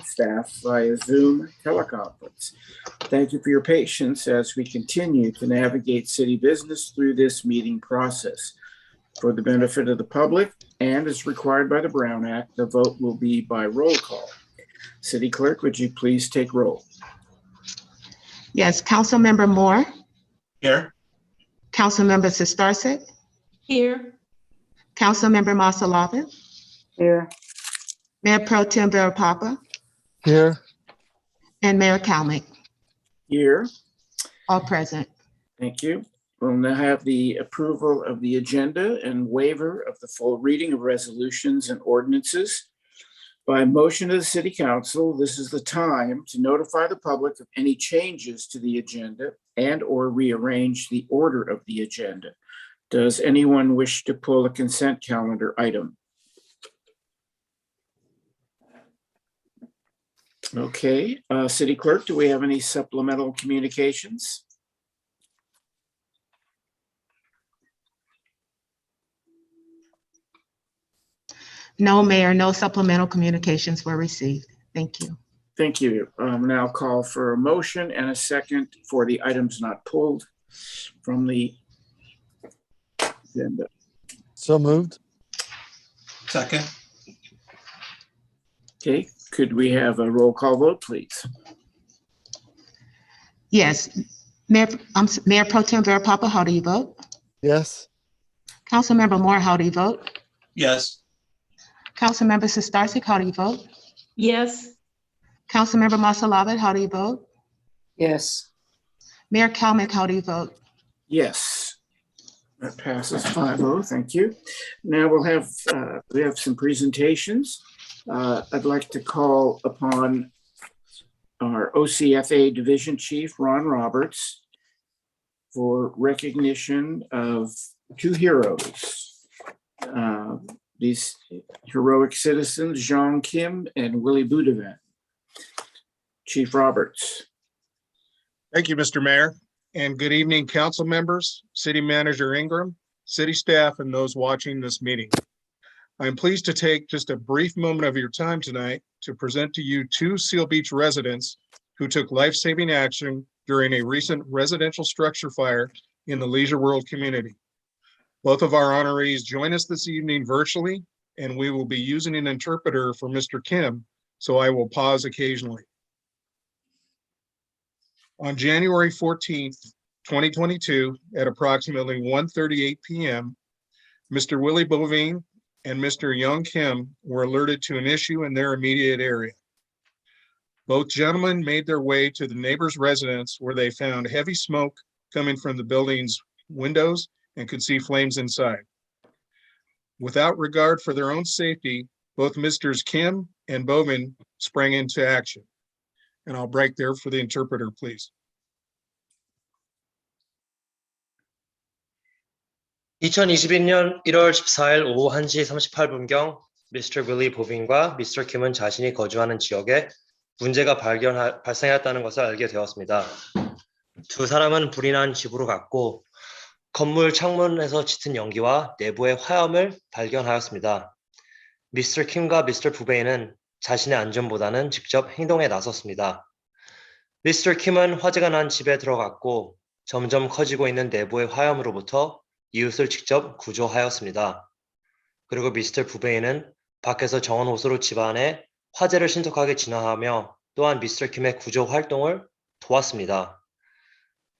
staff via Zoom teleconference. Thank you for your patience as we continue to navigate city business through this meeting process. For the benefit of the public and as required by the Brown Act, the vote will be by roll call. City Clerk, would you please take roll? Yes, Councilmember Moore. Here. Councilmember Sistarsik. Here. Councilmember Masalavin. Here. Mayor Pro Tem Vera Papa. Here. And Mayor Kalnick. Here. All present. Thank you. We'll now have the approval of the agenda and waiver of the full reading of resolutions and ordinances. By motion of the City Council, this is the time to notify the public of any changes to the agenda and or rearrange the order of the agenda. Does anyone wish to pull a consent calendar item? Okay, City Clerk, do we have any supplemental communications? No, Mayor, no supplemental communications were received. Thank you. Thank you. Now call for a motion and a second for the items not pulled from the agenda. So moved. Second. Okay, could we have a roll call vote, please? Yes, Mayor Pro Tem Vera Papa, how do you vote? Yes. Councilmember Moore, how do you vote? Yes. Councilmember Sistarsik, how do you vote? Yes. Councilmember Masalavin, how do you vote? Yes. Mayor Kalnick, how do you vote? Yes. That passes 5-0. Thank you. Now we have some presentations. I'd like to call upon our OCFA Division Chief, Ron Roberts, for recognition of two heroes. These heroic citizens, Jean Kim and Willie Boudevin. Chief Roberts. Thank you, Mr. Mayor, and good evening, council members, City Manager Ingram, city staff, and those watching this meeting. I'm pleased to take just a brief moment of your time tonight to present to you two Seal Beach residents who took life-saving action during a recent residential structure fire in the Leisure World community. Both of our honorees join us this evening virtually, and we will be using an interpreter for Mr. Kim, so I will pause occasionally. On January 14th, 2022, at approximately 1:38 p.m., Mr. Willie Boudevin and Mr. Young Kim were alerted to an issue in their immediate area. Both gentlemen made their way to the neighbor's residence where they found heavy smoke coming from the building's windows and could see flames inside. Without regard for their own safety, both Misters Kim and Boudevin sprang into action. And I'll break there for the interpreter, please. 2021년 1월 14일 오후 1시 38분경 미스터 윌리 보빈과 미스터 킴은 자신이 거주하는 지역에 문제가 발생했다는 것을 알게 되었습니다. 두 사람은 불이 난 집으로 갔고 건물 창문에서 짙은 연기와 내부의 화염을 발견하였습니다. 미스터 킴과 미스터 부베이는 자신의 안전보다는 직접 행동에 나섰습니다. 미스터 킴은 화재가 난 집에 들어갔고 점점 커지고 있는 내부의 화염으로부터 이웃을 직접 구조하였습니다. 그리고 미스터 부베이는 밖에서 정원 호스로 집 안에 화재를 신속하게 진화하며 또한 미스터 킴의 구조 활동을 도왔습니다.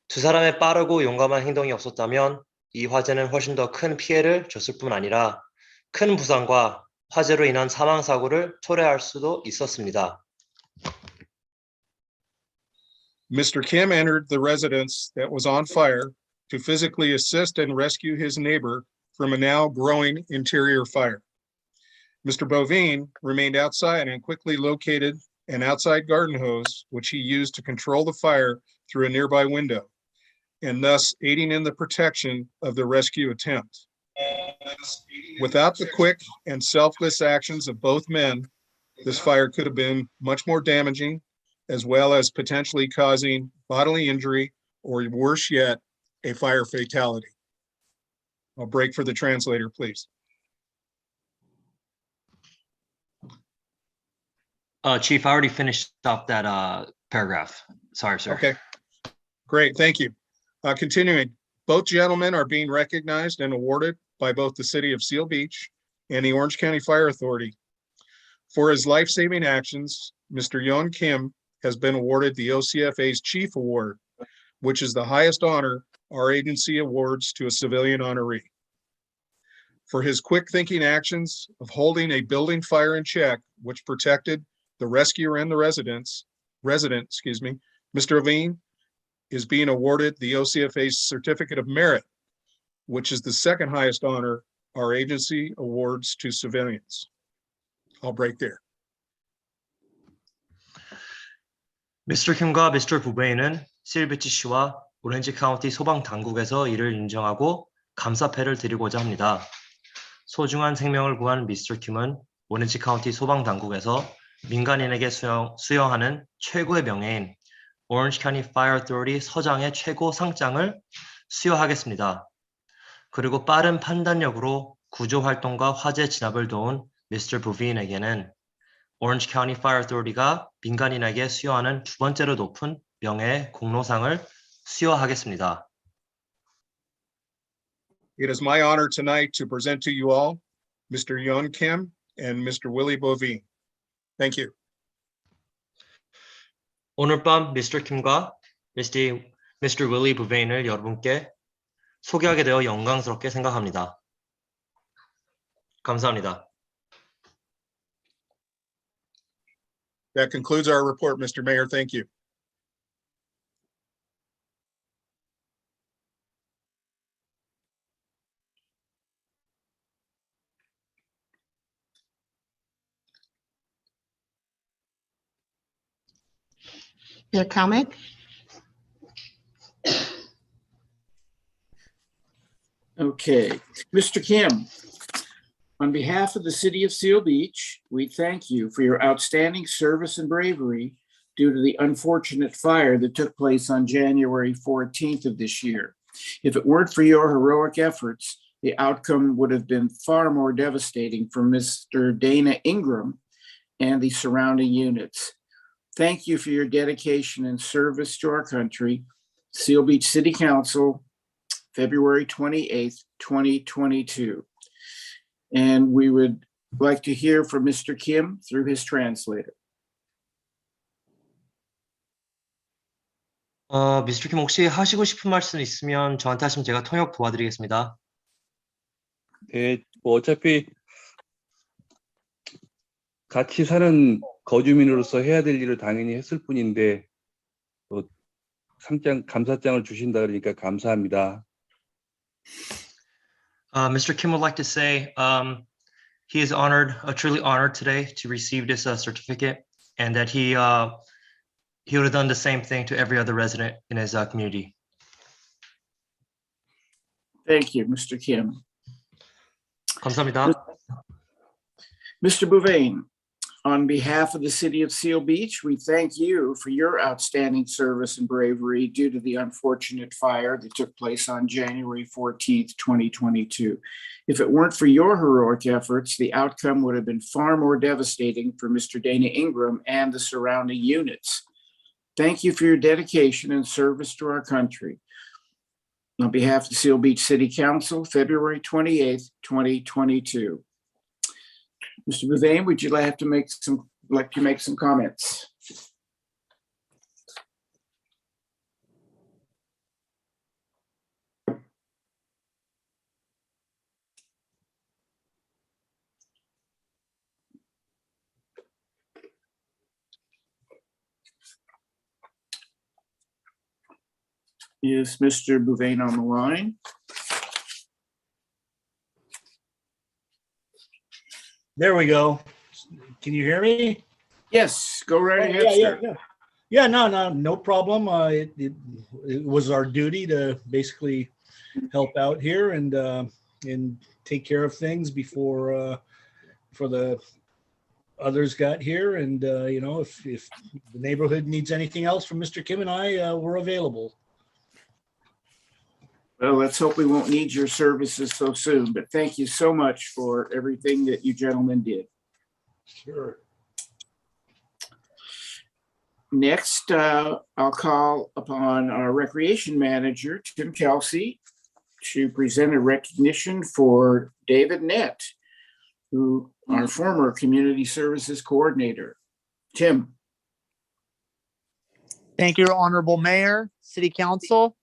두 사람의 빠르고 용감한 행동이 없었다면 이 화재는 훨씬 더 큰 피해를 줬을 뿐 아니라 큰 부상과 화재로 인한 사망 사고를 초래할 수도 있었습니다. Mr. Kim entered the residence that was on fire to physically assist and rescue his neighbor from a now growing interior fire. Mr. Boudevin remained outside and quickly located an outside garden hose, which he used to control the fire through a nearby window, and thus aiding in the protection of the rescue attempt. Without the quick and selfless actions of both men, this fire could have been much more damaging, as well as potentially causing bodily injury, or worse yet, a fire fatality. I'll break for the translator, please. Chief, I already finished up that paragraph. Sorry, sir. Okay, great, thank you. Continuing, both gentlemen are being recognized and awarded by both the City of Seal Beach and the Orange County Fire Authority. For his life-saving actions, Mr. Yeon Kim has been awarded the OCFA's Chief Award, which is the highest honor our agency awards to a civilian honoree. For his quick-thinking actions of holding a building fire in check, which protected the rescuer and the resident, Mr. Boveen is being awarded the OCFA's Certificate of Merit, which is the second highest honor our agency awards to civilians. I'll break there. Mr. Kim과 Mr. 부베인은 실비치 시와 오렌지 카운티 소방 당국에서 이를 인정하고 감사패를 드리고자 합니다. 소중한 생명을 구한 미스터 킴은 오렌지 카운티 소방 당국에서 민간인에게 수여하는 최고의 명예인 Orange County Fire Authority 서장의 최고 상장을 수여하겠습니다. 그리고 빠른 판단력으로 구조 활동과 화재 진압을 도운 Mr. 부빈에게는 Orange County Fire Authority가 민간인에게 수여하는 두 번째로 높은 명예의 공로상을 수여하겠습니다. It is my honor tonight to present to you all Mr. Yeon Kim and Mr. Willie Boveen. Thank you. 오늘 밤 Mr. 킴과 Mr. Willie 부베인을 여러분께 소개하게 되어 영광스럽게 생각합니다. 감사합니다. That concludes our report, Mr. Mayor. Thank you. Your comment? Okay, Mr. Kim, on behalf of the City of Seal Beach, we thank you for your outstanding service and bravery due to the unfortunate fire that took place on January 14th of this year. If it weren't for your heroic efforts, the outcome would have been far more devastating for Mr. Dana Ingram and the surrounding units. Thank you for your dedication and service to our country. Seal Beach City Council, February 28th, 2022. And we would like to hear from Mr. Kim through his translator. 미스터 킴 혹시 하시고 싶은 말씀 있으면 저한테 하시면 제가 통역 도와드리겠습니다. 네, 뭐 어차피 같이 사는 거주민으로서 해야 될 일을 당연히 했을 뿐인데 또 감사장을 주신다 그러니까 감사합니다. Mr. Kim would like to say he is honored, truly honored today to receive this certificate, and that he would have done the same thing to every other resident in his community. Thank you, Mr. Kim. 감사합니다. Mr. Bouvain, on behalf of the City of Seal Beach, we thank you for your outstanding service and bravery due to the unfortunate fire that took place on January 14th, 2022. If it weren't for your heroic efforts, the outcome would have been far more devastating for Mr. Dana Ingram and the surrounding units. Thank you for your dedication and service to our country. On behalf of the Seal Beach City Council, February 28th, 2022. Mr. Bouvain, would you like to make some comments? Is Mr. Bouvain on the line? There we go. Can you hear me? Yes, go right ahead, sir. Yeah, no problem. It was our duty to basically help out here and take care of things before for the others got here. And you know, if the neighborhood needs anything else from Mr. Kim and I, we're available. Well, let's hope we won't need your services so soon, but thank you so much for everything that you gentlemen did. Sure. Next, I'll call upon our Recreation Manager, Tim Kelsey, to present a recognition for David Nett, who our former Community Services Coordinator. Tim. Thank you, Honorable Mayor, City Council.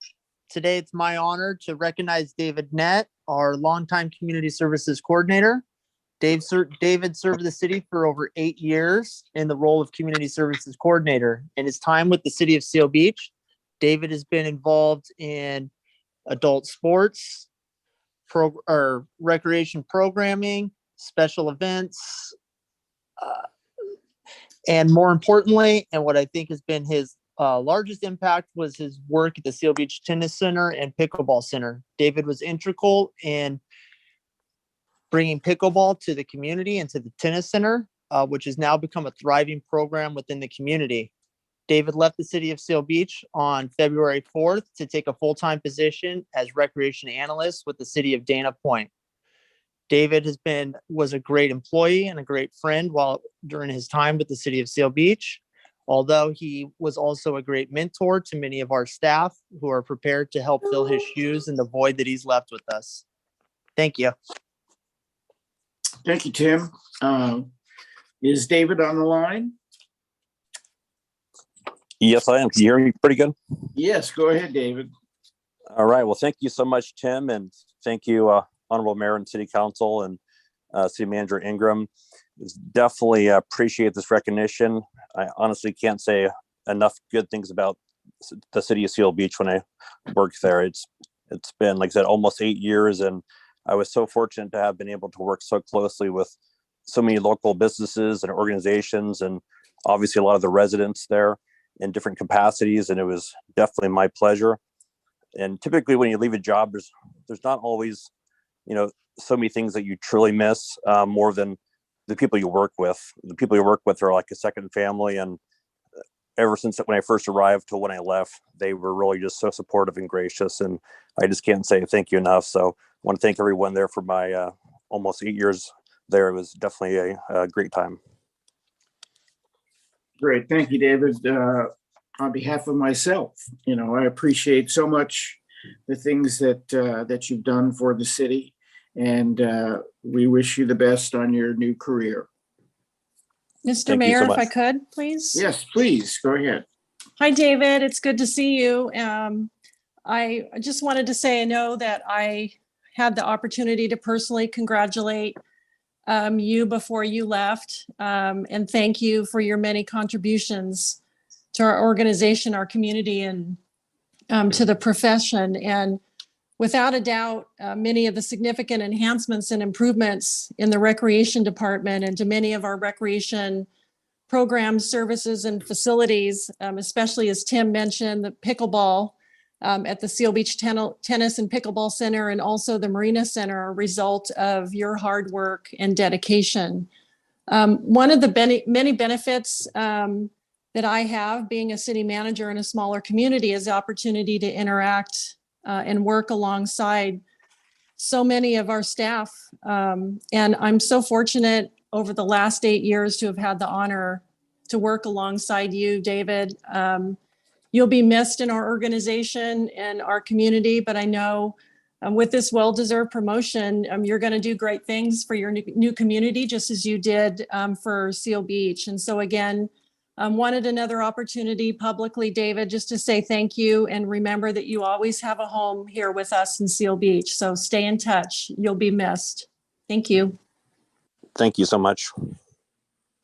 Today, it's my honor to recognize David Nett, our longtime Community Services Coordinator. David served the city for over 8 years in the role of Community Services Coordinator. In his time with the City of Seal Beach, David has been involved in adult sports, recreation programming, special events, and more importantly, and what I think has been his largest impact was his work at the Seal Beach Tennis Center and Pickleball Center. David was integral in bringing pickleball to the community and to the tennis center, which has now become a thriving program within the community. David left the City of Seal Beach on February 4th to take a full-time position as recreation analyst with the City of Dana Point. David was a great employee and a great friend during his time with the City of Seal Beach, although he was also a great mentor to many of our staff who are prepared to help fill his shoes in the void that he's left with us. Thank you. Thank you, Tim. Is David on the line? Yes, I am. Can you hear me pretty good? Yes, go ahead, David. All right. Well, thank you so much, Tim. And thank you, Honorable Mayor and City Council and City Manager Ingram. Definitely appreciate this recognition. I honestly can't say enough good things about the City of Seal Beach when I worked there. It's been, like I said, almost 8 years, and I was so fortunate to have been able to work so closely with so many local businesses and organizations, and obviously a lot of the residents there in different capacities. And it was definitely my pleasure. And typically when you leave a job, there's not always, so many things that you truly miss more than the people you work with. The people you work with are like a second family. And ever since when I first arrived to when I left, they were really just so supportive and gracious. And I just can't say thank you enough. So I want to thank everyone there for my almost 8 years there. It was definitely a great time. Great. Thank you, David. On behalf of myself, I appreciate so much the things that you've done for the city, and we wish you the best on your new career. Mr. Mayor, if I could, please. Yes, please. Go ahead. Hi, David. It's good to see you. I just wanted to say I know that I had the opportunity to personally congratulate you before you left, and thank you for your many contributions to our organization, our community, and to the profession. And without a doubt, many of the significant enhancements and improvements in the recreation department and to many of our recreation programs, services, and facilities, especially as Tim mentioned, the pickleball at the Seal Beach Tennis and Pickleball Center, and also the Marina Center, are a result of your hard work and dedication. One of the many benefits that I have being a city manager in a smaller community is the opportunity to interact and work alongside so many of our staff. And I'm so fortunate over the last 8 years to have had the honor to work alongside you, David. You'll be missed in our organization and our community, but I know with this well-deserved promotion, you're going to do great things for your new community, just as you did for Seal Beach. And so again, wanted another opportunity publicly, David, just to say thank you, and remember that you always have a home here with us in Seal Beach. So stay in touch. You'll be missed. Thank you. Thank you so much.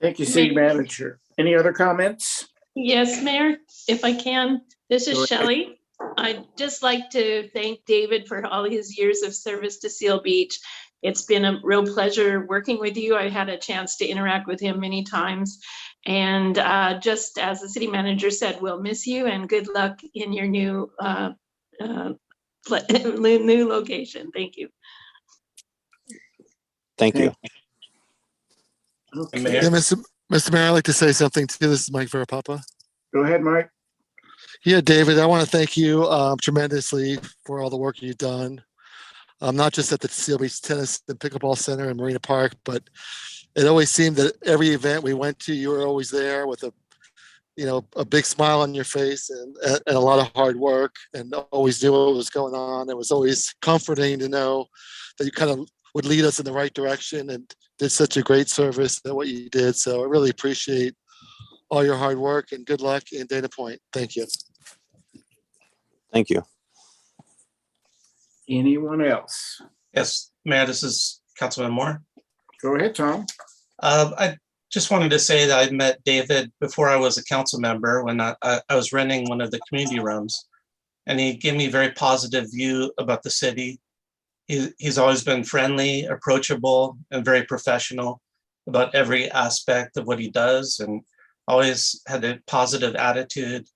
Thank you, City Manager. Any other comments? Yes, Mayor, if I can. This Go is ahead. Shelley. I'd just like to thank David for all his years of service to Seal Beach. It's been a real pleasure working with you. I had a chance to interact with him many times. And just as the city manager said, we'll miss you, and good luck in your new new location. Thank you. Thank you. Okay. Mayor? Yeah, Mr. Mayor, I'd like to say something too. This is Mike Verapapa. Go ahead, Mike. Yeah, David, I want to thank you tremendously for all the work you've done, not just at the Seal Beach Tennis and Pickleball Center and Marina Park, but it always seemed that every event we went to, you were always there with a a big smile on your face and a lot of hard work, and always knew what was going on. It was always comforting to know that you kind of would lead us in the right direction and did such a great service at what you did. So I really appreciate all your hard work, and good luck in Dana Point. Thank you. Thank you. Anyone else? Yes, Mayor, this is Councilman Moore. Go ahead, Tom. I just wanted to say that I met David before I was a council member when I was renting one of the community rooms, and he gave me a very positive view about the city. He's always been friendly, approachable, and very professional about every aspect of what he does, and always had a positive attitude.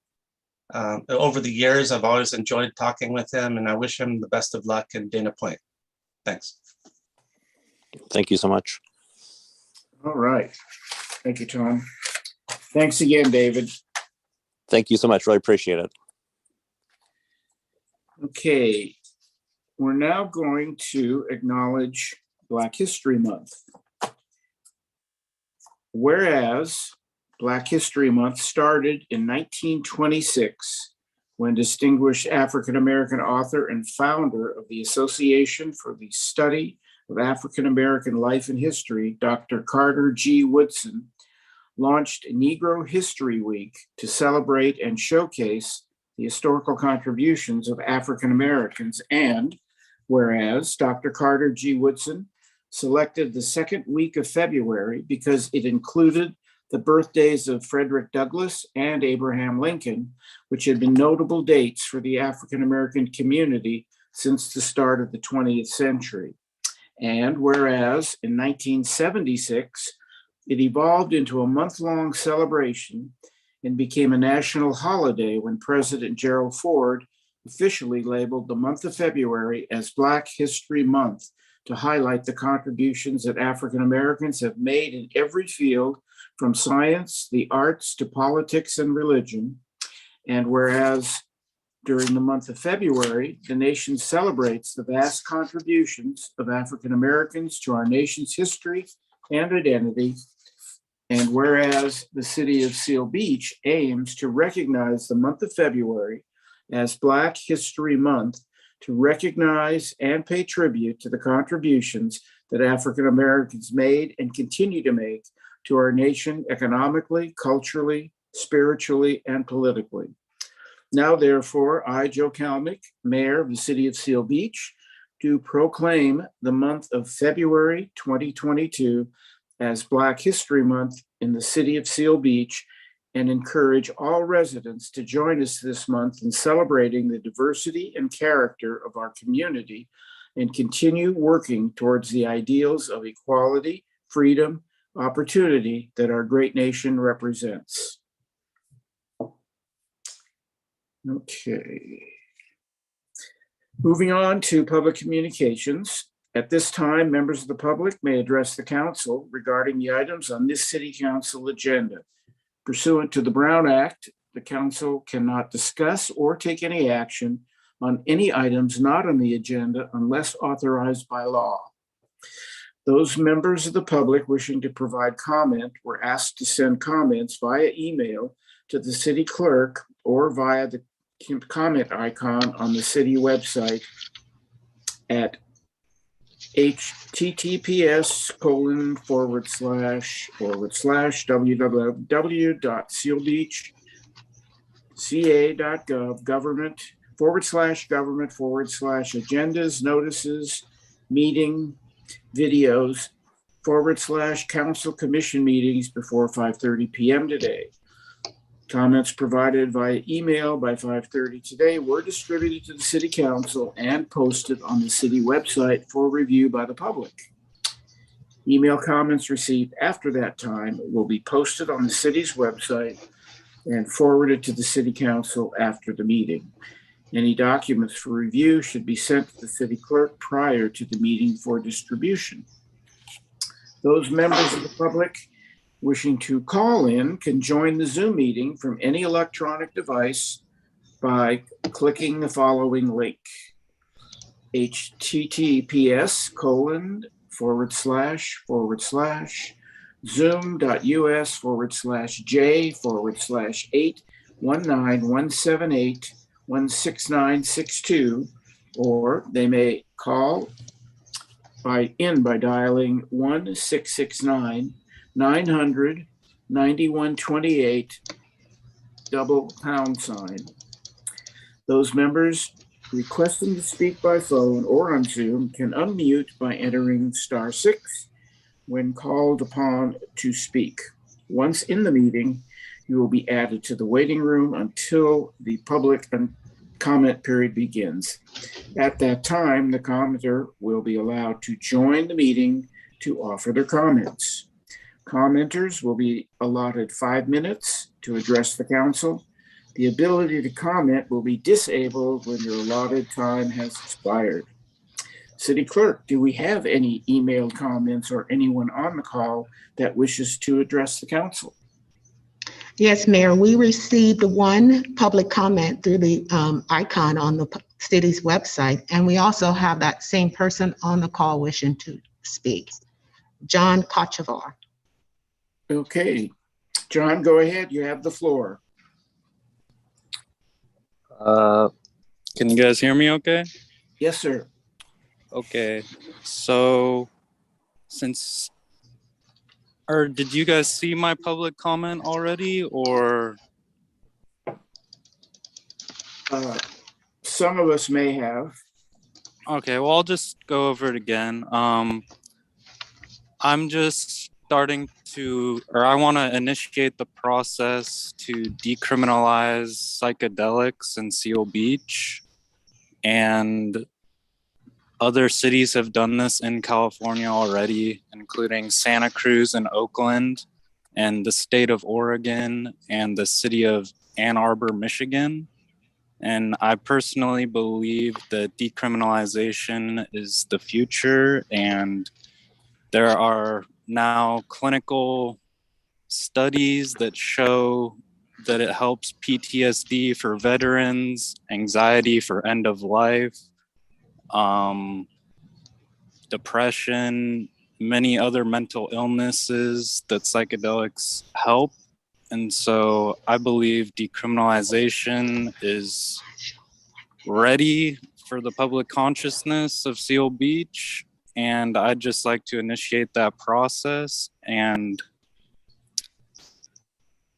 Over the years, I've always enjoyed talking with him, and I wish him the best of luck in Dana Point. Thanks. Thank you so much. All right. Thank you, Tom. Thanks again, David. Thank you so much. Really appreciate it. Okay. We're now going to acknowledge Black History Month. Whereas Black History Month started in 1926 when distinguished African-American author and founder of the Association for the Study of African-American Life and History, Dr. Carter G. Woodson, launched Negro History Week to celebrate and showcase the historical contributions of African Americans. And whereas Dr. Carter G. Woodson selected the second week of February because it included the birthdays of Frederick Douglass and Abraham Lincoln, which had been notable dates for the African American community since the start of the 20th century. And whereas in 1976, it evolved into a month-long celebration and became a national holiday when President Gerald Ford officially labeled the month of February as Black History Month to highlight the contributions that African Americans have made in every field, from science, the arts, to politics and religion. And whereas during the month of February, the nation celebrates the vast contributions of African Americans to our nation's history and identity. And whereas the city of Seal Beach aims to recognize the month of February as Black History Month to recognize and pay tribute to the contributions that African Americans made and continue to make to our nation economically, culturally, spiritually, and politically. Now, therefore, I, Joe Kalmick, Mayor of the City of Seal Beach, do proclaim the month of February 2022 as Black History Month in the City of Seal Beach, and encourage all residents to join us this month in celebrating the diversity and character of our community and continue working towards the ideals of equality, freedom, opportunity that our great nation represents. Okay. Moving on to public communications. At this time, members of the public may address the council regarding the items on this city council agenda. Pursuant to the Brown Act, the council cannot discuss or take any action on any items not on the agenda unless authorized by law. Those members of the public wishing to provide comment were asked to send comments via email to the city clerk or via the comment icon on the city website at https://www.sealbeachca.gov government/agendas, notices, meeting, videos, /council commission meetings before 5:30 p.m. today. Comments provided via email by 5:30 today were distributed to the city council and posted on the city website for review by the public. Email comments received after that time will be posted on the city's website and forwarded to the city council after the meeting. Any documents for review should be sent to the city clerk prior to the meeting for distribution. Those members of the public wishing to call in can join the Zoom meeting from any electronic device by clicking the following link: https:// zoom.us/J/819-178-16962, or they may call by dialing 1-669-900-9128 #. Those members requesting to speak by phone or on Zoom can unmute by entering *6 when called upon to speak. Once in the meeting, you will be added to the waiting room until the public comment period begins. At that time, the commenter will be allowed to join the meeting to offer their comments. Commenters will be allotted 5 minutes to address the council. The ability to comment will be disabled when your allotted time has expired. City Clerk, do we have any emailed comments or anyone on the call that wishes to address the council? Yes, Mayor, we received one public comment through the icon on the city's website, and we also have that same person on the call wishing to speak. John Kochevar. Okay, John, go ahead. You have the floor. Can you guys hear me okay? Yes, sir. Okay, so did you guys see my public comment already, or? Some of us may have. Okay, well, I'll just go over it again. I'm just I want to initiate the process to decriminalize psychedelics in Seal Beach. And other cities have done this in California already, including Santa Cruz and Oakland, and the state of Oregon, and the city of Ann Arbor, Michigan. And I personally believe that decriminalization is the future, and there are now clinical studies that show that it helps PTSD for veterans, anxiety for end of life, depression, many other mental illnesses that psychedelics help. And so I believe decriminalization is ready for the public consciousness of Seal Beach. And I'd just like to initiate that process. And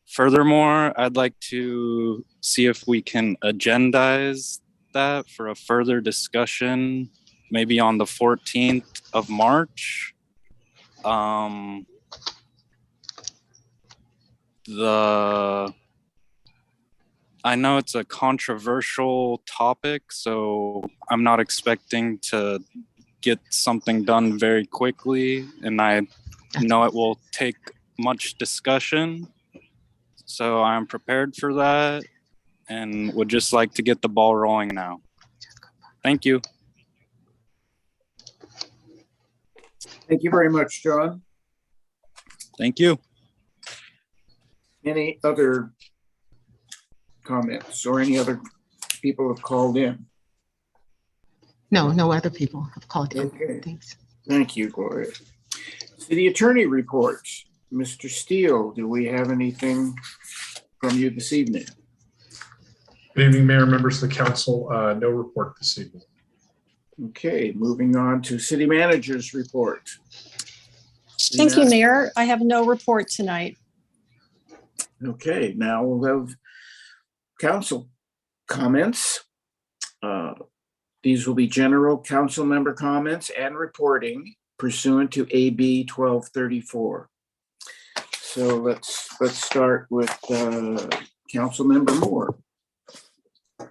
furthermore, I'd like to see if we can agendize that for a further discussion, maybe on the 14th of March. I know it's a controversial topic, so I'm not expecting to get something done very quickly, and I know it will take much discussion. So I'm prepared for that and would just like to get the ball rolling now. Thank you. Thank you very much, John. Thank you. Any other comments or any other people have called in? No, no other people have called in. Okay. Thanks. Thank you, Gloria. City Attorney reports. Mr. Steele, do we have anything from you this evening? Good evening, Mayor, members of the council. No report this evening. Okay, moving on to City Manager's report. Thank you, Mayor. I have no report tonight. Okay, now we'll have council comments. These will be general council member comments and reporting pursuant to AB 1234. So let's start with Councilmember Moore. I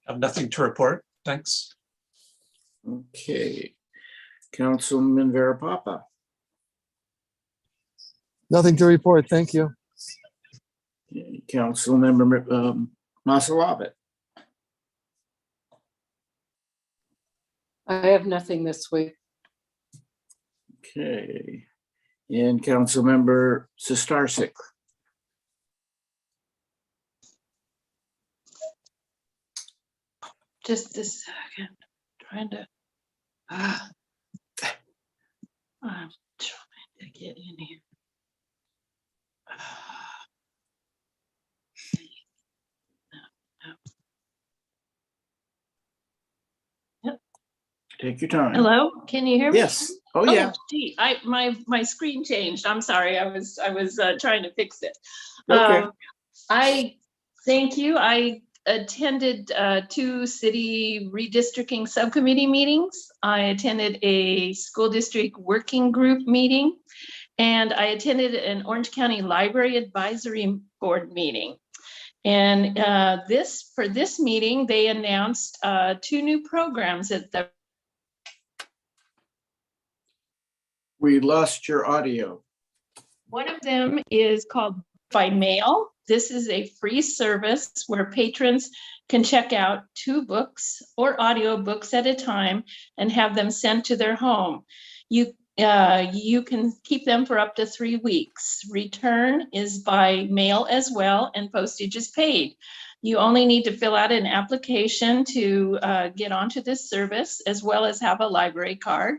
have nothing to report. Thanks. Okay, Councilman Verapapa. Nothing to report. Thank you. Councilmember Masalabit. I have nothing this week. Okay, and Councilmember Sistarsik. Just a second, trying to, I'm trying to get in here. Take your time. Hello, can you hear me? Yes. Oh, yeah. Gee, my screen changed. I'm sorry. I was trying to fix it. Okay. I thank you. I attended 2 city redistricting subcommittee meetings. I attended a school district working group meeting, and I attended an Orange County Library Advisory Board meeting. And for this meeting, they announced 2 new programs at the. We lost your audio. One of them is called By Mail. This is a free service where patrons can check out 2 books or audio books at a time and have them sent to their home. You can keep them for up to 3 weeks. Return is by mail as well, and postage is paid. You only need to fill out an application to get onto this service, as well as have a library card.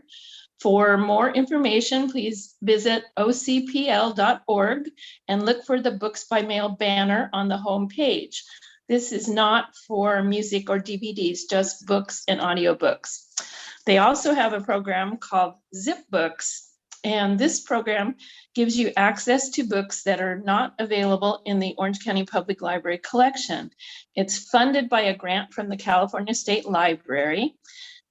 For more information, please visit ocpl.org and look for the Books by Mail banner on the home page. This is not for music or DVDs, just books and audiobooks. They also have a program called Zip Books, and this program gives you access to books that are not available in the Orange County Public Library collection. It's funded by a grant from the California State Library.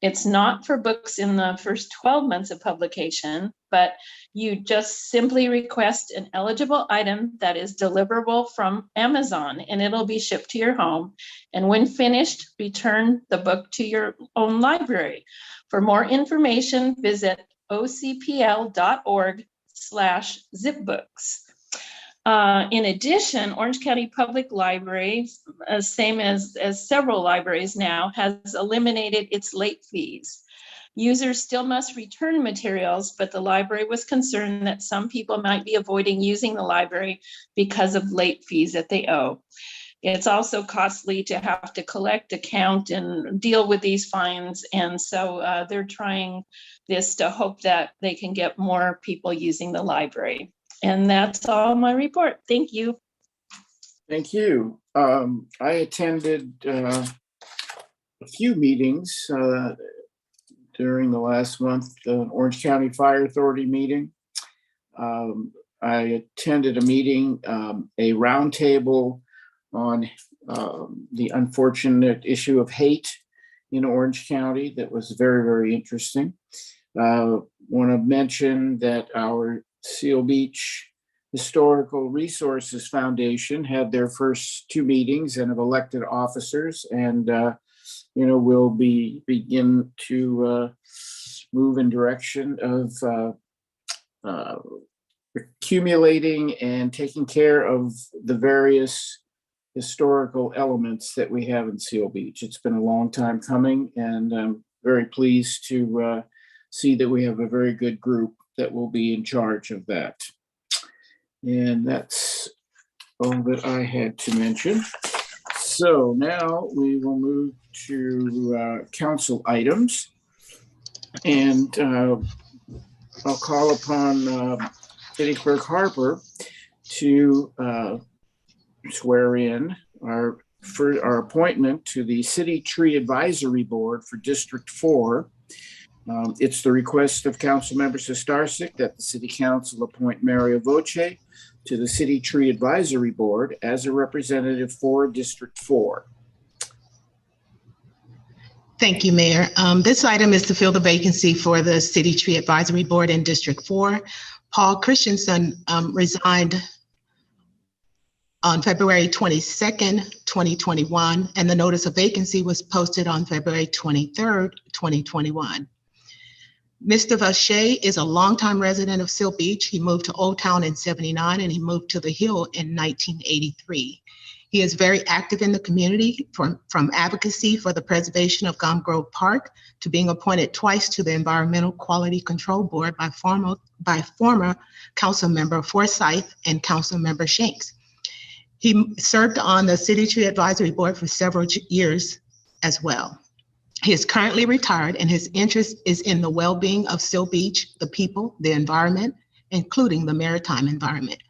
It's not for books in the first 12 months of publication, but you just simply request an eligible item that is deliverable from Amazon, and it'll be shipped to your home. And when finished, return the book to your own library. For more information, visit ocpl.org/zipbooks. In addition, Orange County Public Library, same as several libraries now, has eliminated its late fees. Users still must return materials, but the library was concerned that some people might be avoiding using the library because of late fees that they owe. It's also costly to have to collect, account, and deal with these fines. And so they're trying this to hope that they can get more people using the library. And that's all my report. Thank you. Thank you. I attended a few meetings during the last month, the Orange County Fire Authority meeting. I attended a meeting, a roundtable on the unfortunate issue of hate in Orange County that was very, very interesting. Want to mention that our Seal Beach Historical Resources Foundation had their first 2 meetings and have elected officers, and will begin to move in direction of accumulating and taking care of the various historical elements that we have in Seal Beach. It's been a long time coming, and I'm very pleased to see that we have a very good group that will be in charge of that. And that's all that I had to mention. So now we will move to council items. And I'll call upon City Clerk Harper to swear in our appointment to the City Tree Advisory Board for District 4. It's the request of Councilmember Sostarczyk that the City Council appoint Mario Voce to the City Tree Advisory Board as a representative for District 4. Thank you, Mayor. This item is to fill the vacancy for the City Tree Advisory Board in District 4. Paul Christensen resigned on February 22nd, 2021, and the notice of vacancy was posted on February 23rd, 2021. Mr. Vache is a longtime resident of Seal Beach. He moved to Old Town in '79 and he moved to the Hill in 1983. He is very active in the community, from advocacy for the preservation of Gum Grove Park to being appointed twice to the Environmental Quality Control Board by former Council Member Forsyth and Council Member Shanks. He served on the City Tree Advisory Board for several years as well. He is currently retired and his interest is in the well-being of Seal Beach, the people, the environment, including the maritime environment.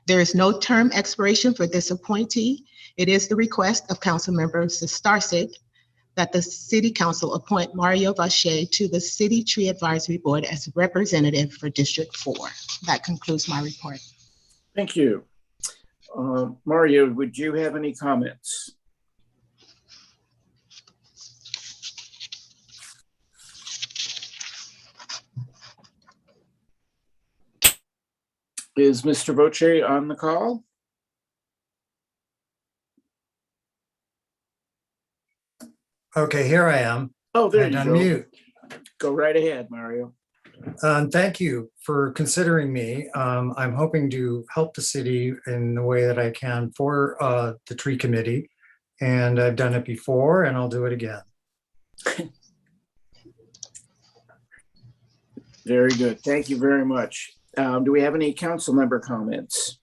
There is no term expiration for this appointee. It is the request of Councilmember Starsik that the City Council appoint Mario Vache to the City Tree Advisory Board as representative for District 4. That concludes my report. Thank you. Mario, would you have any comments? Is Mr. Voce on the call? Okay, here I am. Oh, there And you go. unmute. Go right ahead, Mario. Thank you for considering me. I'm hoping to help the city in the way that I can for the tree committee. And I've done it before and I'll do it again. Very good. Thank you very much. Do we have any council member comments?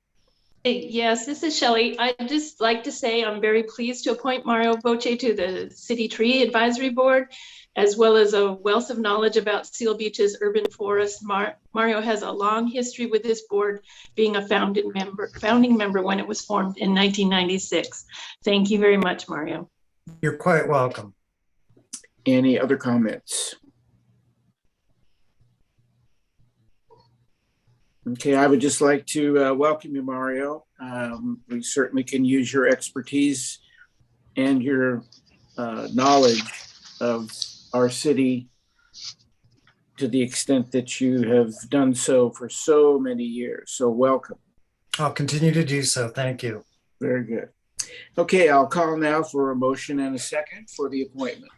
Yes, this is Shelley. I'd just like to say I'm very pleased to appoint Mario Voce to the City Tree Advisory Board, as well as a wealth of knowledge about Seal Beach's urban forest. Mario has a long history with this board, being a founding member when it was formed in 1996. Thank you very much, Mario. You're quite welcome. Any other comments? Okay, I would just like to welcome you, Mario. We certainly can use your expertise and your knowledge of our city to the extent that you have done so for so many years. So welcome. I'll continue to do so. Thank you. Very good. Okay, I'll call now for a motion and a second for the appointment.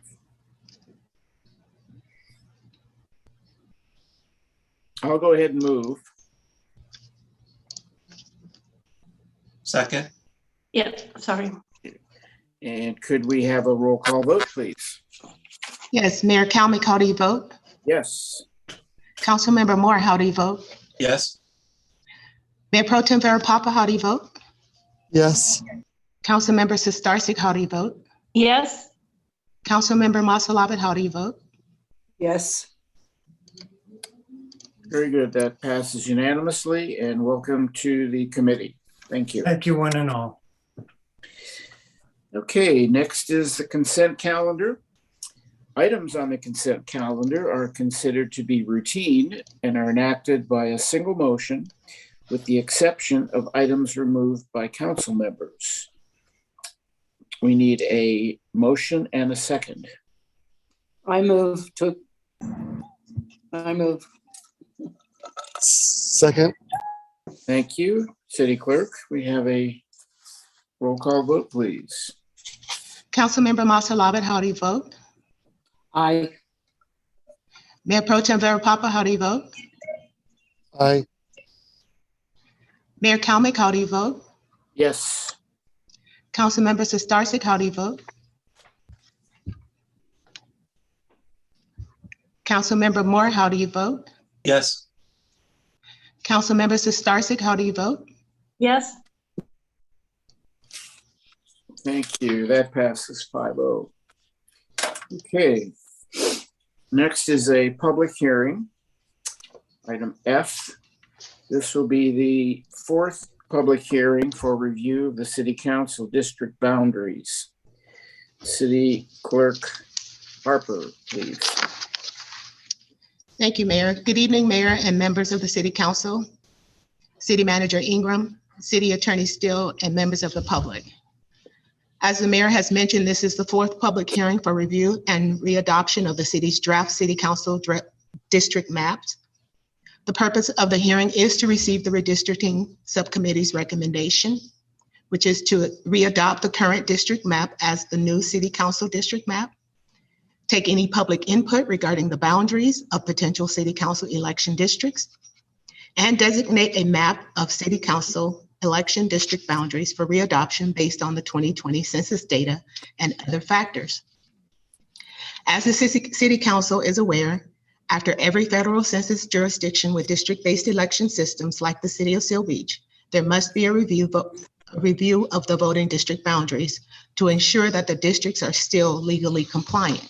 I'll go ahead and move. Second. Yeah, sorry. And could we have a roll call vote, please? Yes, Mayor Kalmick, how do you vote? Yes. Councilmember Moore, how do you vote? Yes. Mayor Pro Tem Verapapa, how do you vote? Yes. Councilmember Starsik, how do you vote? Yes. Councilmember Masalabit, how do you vote? Yes. Very good. That passes unanimously, and welcome to the committee. Thank you. Thank you, one and all. Okay, next is the consent calendar. Items on the consent calendar are considered to be routine and are enacted by a single motion, with the exception of items removed by council members. We need a motion and a second. I move. Second. Thank you. City Clerk, we have a roll call vote, please. Councilmember Masalabit, how do you vote? Aye. Mayor Pro Tem Verapapa, how do you vote? Aye. Mayor Kalmick, how do you vote? Yes. Councilmember Starsik, how do you vote? Councilmember Moore, how do you vote? Yes. Councilmember Starsik, how do you vote? Yes. Thank you. That passes 5-0. Okay. Next is a public hearing. Item F. This will be the fourth public hearing for review of the City Council district boundaries. City Clerk Harper, please. Thank you, Mayor. Good evening, Mayor and members of the City Council, City Manager Ingram, City Attorney Steele, and members of the public. As the mayor has mentioned, this is the fourth public hearing for review and readoption of the city's draft City Council district maps. The purpose of the hearing is to receive the redistricting subcommittee's recommendation, which is to readopt the current district map as the new City Council district map, take any public input regarding the boundaries of potential City Council election districts, and designate a map of City Council election district boundaries for readoption based on the 2020 census data and other factors. As the City Council is aware, after every federal census jurisdiction with district-based election systems like the City of Seal Beach, there must be a review of the voting district boundaries to ensure that the districts are still legally compliant.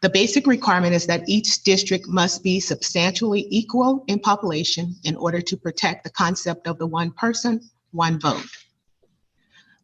The basic requirement is that each district must be substantially equal in population in order to protect the concept of the one person, one vote.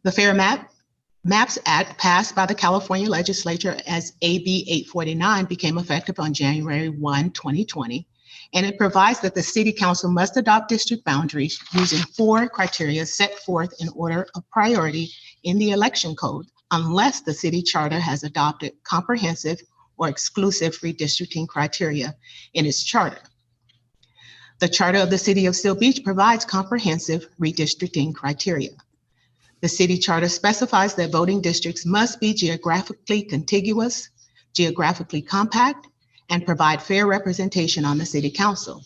The Fair Maps Act, passed by the California legislature as AB 849, became effective on January 1, 2020, and it provides that the City Council must adopt district boundaries using 4 criteria set forth in order of priority in the election code, unless the city charter has adopted comprehensive or exclusive redistricting criteria in its charter. The Charter of the City of Seal Beach provides comprehensive redistricting criteria. The city charter specifies that voting districts must be geographically contiguous, geographically compact, and provide fair representation on the city council.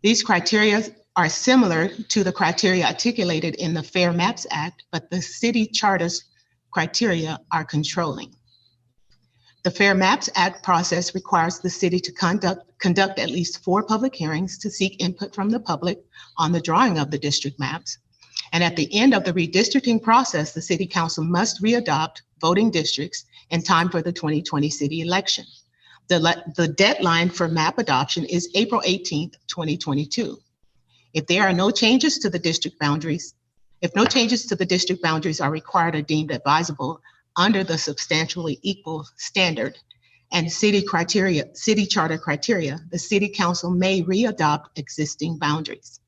These criteria are similar to the criteria articulated in the Fair Maps Act, but the city charter's criteria are controlling. The Fair Maps Act process requires the city to conduct at least 4 public hearings to seek input from the public on the drawing of the district maps. And at the end of the redistricting process, the city council must readopt voting districts in time for the 2020 city election. The deadline for map adoption is April 18th, 2022. If there are no changes to the district boundaries, if no changes to the district boundaries are required or deemed advisable under the substantially equal standard and city charter criteria, the city council may readopt existing boundaries.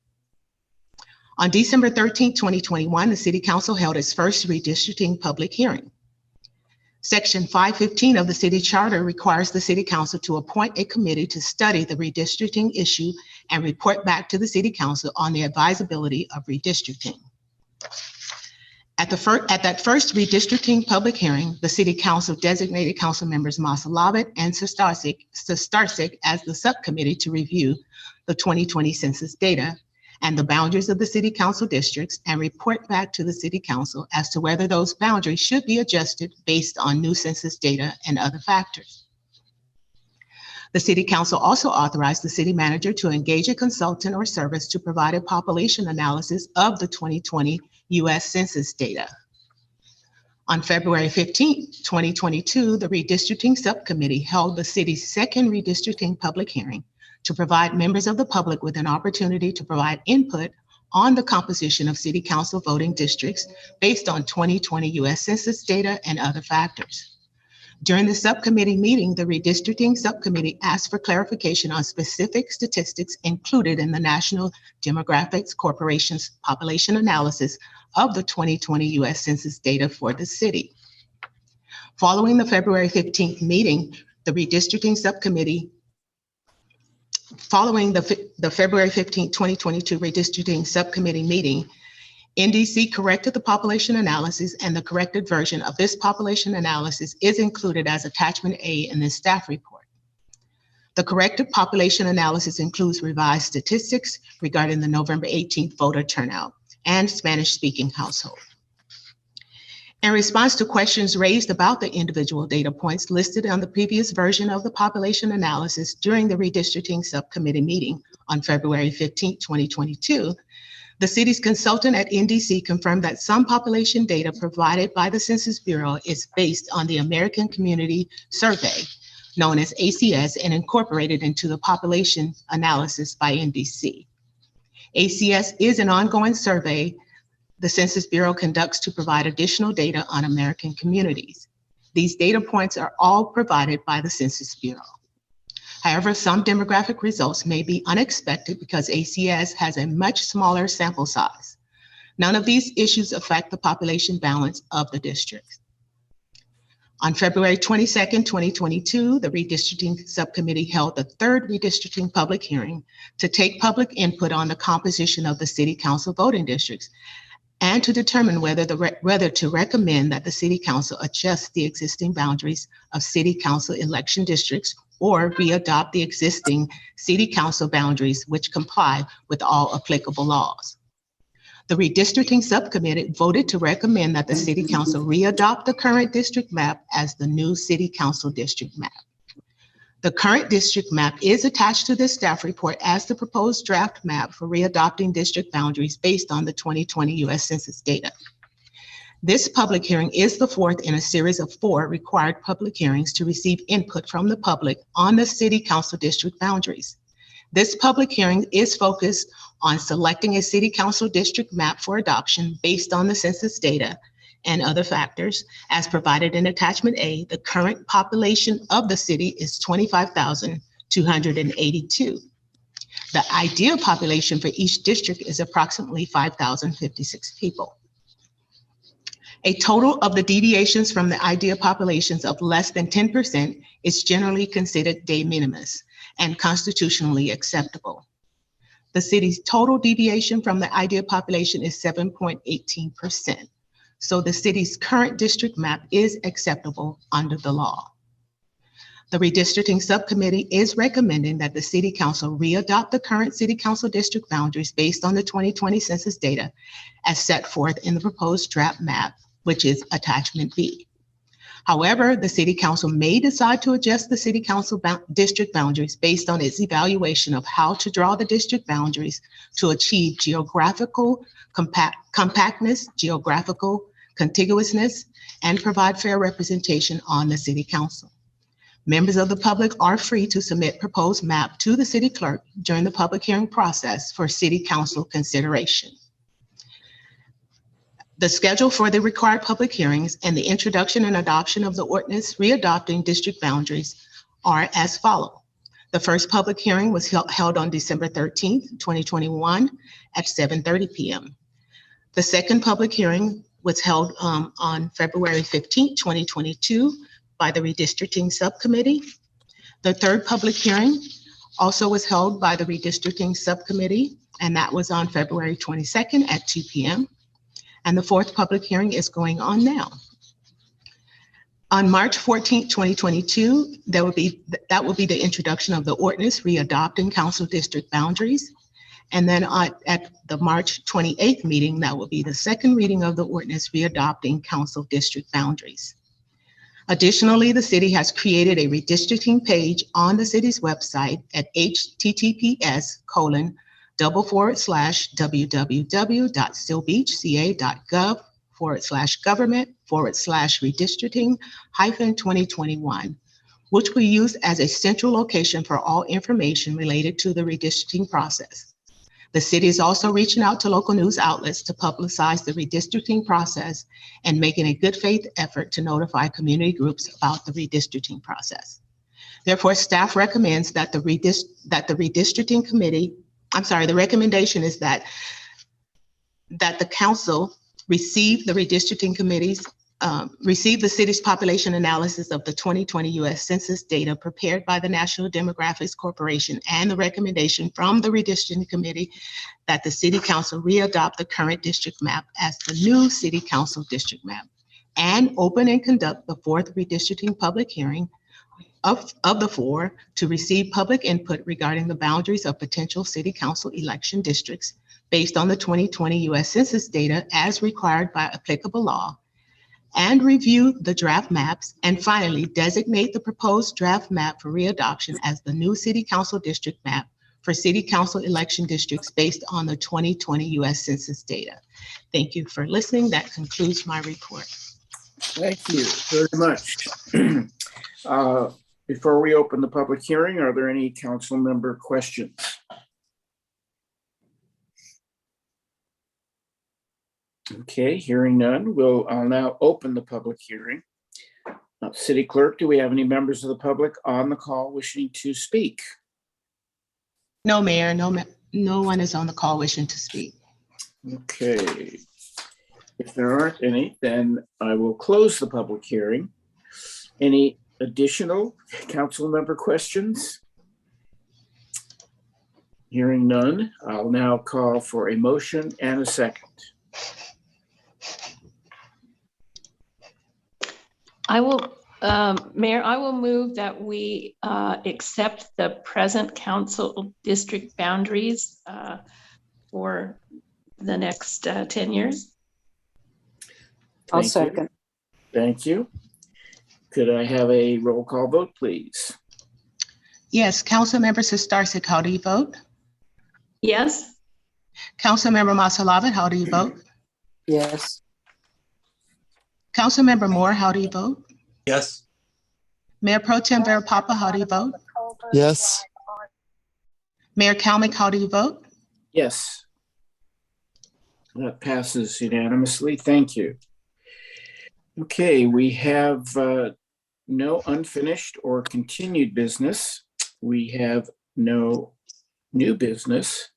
On December 13, 2021, the City Council held its first redistricting public hearing. Section 515 of the City Charter requires the City Council to appoint a committee to study the redistricting issue and report back to the City Council on the advisability of redistricting. At that first redistricting public hearing, the City Council designated Council members Masa Lovett and Starsik as the subcommittee to review the 2020 census data and the boundaries of the City Council districts and report back to the City Council as to whether those boundaries should be adjusted based on new census data and other factors. The City Council also authorized the city manager to engage a consultant or service to provide a population analysis of the 2020 U.S. Census data. On February 15, 2022, the redistricting subcommittee held the city's second redistricting public hearing to provide members of the public with an opportunity to provide input on the composition of City Council voting districts based on 2020 U.S. Census data and other factors. During the subcommittee meeting, the redistricting subcommittee asked for clarification on specific statistics included in the National Demographics Corporation's population analysis of the 2020 U.S. Census data for the city. Following the February 15th meeting, the redistricting subcommittee Following the February 15, 2022 redistricting subcommittee meeting, NDC corrected the population analysis, and the corrected version of this population analysis is included as attachment A in this staff report. The corrected population analysis includes revised statistics regarding the November 18th voter turnout and Spanish-speaking household. In response to questions raised about the individual data points listed on the previous version of the population analysis during the redistricting subcommittee meeting on February 15, 2022, the city's consultant at NDC confirmed that some population data provided by the Census Bureau is based on the American Community Survey, known as ACS, and incorporated into the population analysis by NDC. ACS is an ongoing survey the Census Bureau conducts to provide additional data on American communities. These data points are all provided by the Census Bureau. However, some demographic results may be unexpected because ACS has a much smaller sample size. None of these issues affect the population balance of the district. On February 22nd, 2022, the redistricting subcommittee held the third redistricting public hearing to take public input on the composition of the City Council voting districts and to determine whether to recommend that the City Council adjust the existing boundaries of City Council election districts or readopt the existing City Council boundaries which comply with all applicable laws. The redistricting subcommittee voted to recommend that the City Council readopt the current district map as the new City Council district map. The current district map is attached to this staff report as the proposed draft map for readopting district boundaries based on the 2020 U.S. Census data. This public hearing is the fourth in a series of 4 required public hearings to receive input from the public on the city council district boundaries. This public hearing is focused on selecting a city council district map for adoption based on the census data and other factors. As provided in attachment A, the current population of the city is 25,282. The ideal population for each district is approximately 5,056 people. A total of the deviations from the ideal populations of less than 10% is generally considered de minimis and constitutionally acceptable. The city's total deviation from the ideal population is 7.18%. So the city's current district map is acceptable under the law. The redistricting subcommittee is recommending that the city council re-adopt the current city council district boundaries based on the 2020 census data as set forth in the proposed draft map, which is attachment B. However, the city council may decide to adjust the city council district boundaries based on its evaluation of how to draw the district boundaries to achieve geographical compactness, geographical contiguousness, and provide fair representation on the city council. Members of the public are free to submit proposed map to the city clerk during the public hearing process for city council consideration. The schedule for the required public hearings and the introduction and adoption of the ordinance readopting district boundaries are as follows. The first public hearing was held on December 13th, 2021 at 7:30 p.m. The second public hearing was held on February 15th, 2022 by the redistricting subcommittee. The third public hearing also was held by the redistricting subcommittee, and that was on February 22nd at 2 p.m. And the fourth public hearing is going on now. On March 14th, 2022, that will be the introduction of the ordinance readopting council district boundaries. And then at the March 28th meeting, that will be the second reading of the ordinance readopting council district boundaries. Additionally, the city has created a redistricting page on the city's website at https://www.stillbeachca.gov/government/redistricting-2021, which we use as a central location for all information related to the redistricting process. The city is also reaching out to local news outlets to publicize the redistricting process and making a good faith effort to notify community groups about the redistricting process. Therefore, staff recommends that the redistricting committee, the recommendation is that the council receive the redistricting committees, receive the city's population analysis of the 2020 U.S. Census data prepared by the National Demographics Corporation and the recommendation from the redistricting committee that the city council readopt the current district map as the new city council district map and open and conduct the fourth redistricting public hearing of the 4 to receive public input regarding the boundaries of potential city council election districts based on the 2020 U.S. Census data as required by applicable law, and review the draft maps, and finally designate the proposed draft map for readoption as the new city council district map for city council election districts based on the 2020 U.S. Census data. Thank you for listening. That concludes my report. Thank you very much. Before we open the public hearing, are there any council member questions? Okay, hearing none, I'll now open the public hearing. City Clerk, do we have any members of the public on the call wishing to speak? No, Mayor, no one is on the call wishing to speak. Okay. If there aren't any, then I will close the public hearing. Any additional council member questions? Hearing none, I'll now call for a motion and a second. I will, Mayor, I will move that we accept the present council district boundaries for the next 10 years. I'll second. Thank you. Could I have a roll call vote, please? Yes, Councilmember Sistarsik, how do you vote? Yes. Councilmember Masalavan, how do you vote? Yes. Councilmember Moore, how do you vote? Yes. Mayor Pro Tem Vera Papa, how do you vote? Yes. Mayor Kalmick, how do you vote? Yes. That passes unanimously. Thank you. Okay, we have no unfinished or continued business. We have no new business.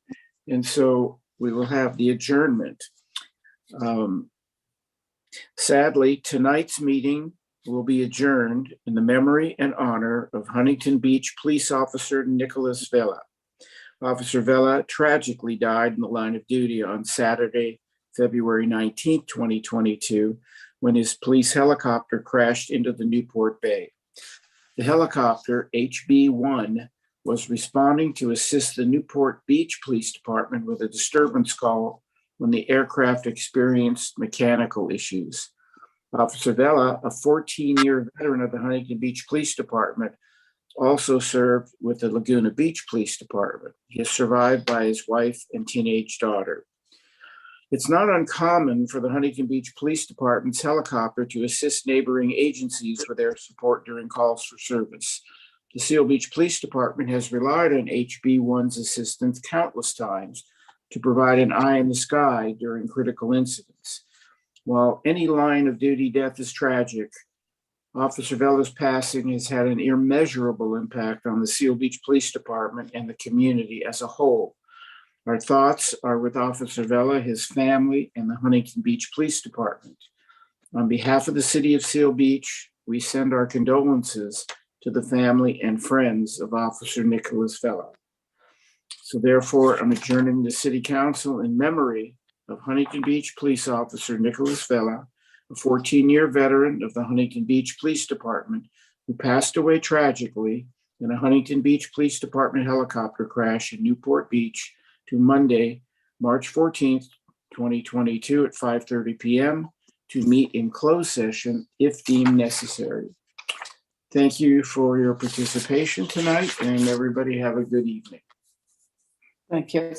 And so we will have the adjournment. Sadly, tonight's meeting will be adjourned in the memory and honor of Huntington Beach Police Officer Nicholas Vela. Officer Vela tragically died in the line of duty on Saturday, February 19th, 2022, when his police helicopter crashed into the Newport Bay. The helicopter, HB-1, was responding to assist the Newport Beach Police Department with a disturbance call when the aircraft experienced mechanical issues. Officer Vela, a 14-year veteran of the Huntington Beach Police Department, also served with the Laguna Beach Police Department. He is survived by his wife and teenage daughter. It's not uncommon for the Huntington Beach Police Department's helicopter to assist neighboring agencies for their support during calls for service. The Seal Beach Police Department has relied on HB-1's assistance countless times to provide an eye in the sky during critical incidents. While any line of duty death is tragic, Officer Vela's passing has had an immeasurable impact on the Seal Beach Police Department and the community as a whole. Our thoughts are with Officer Vela, his family, and the Huntington Beach Police Department. On behalf of the city of Seal Beach, we send our condolences to the family and friends of Officer Nicholas Vela. So therefore, I'm adjourning the City Council in memory of Huntington Beach Police Officer Nicholas Vela, a 14-year veteran of the Huntington Beach Police Department who passed away tragically in a Huntington Beach Police Department helicopter crash in Newport Beach, to Monday, March 14th, 2022 at 5:30 p.m. to meet in closed session if deemed necessary. Thank you for your participation tonight, and everybody have a good evening. Thank you.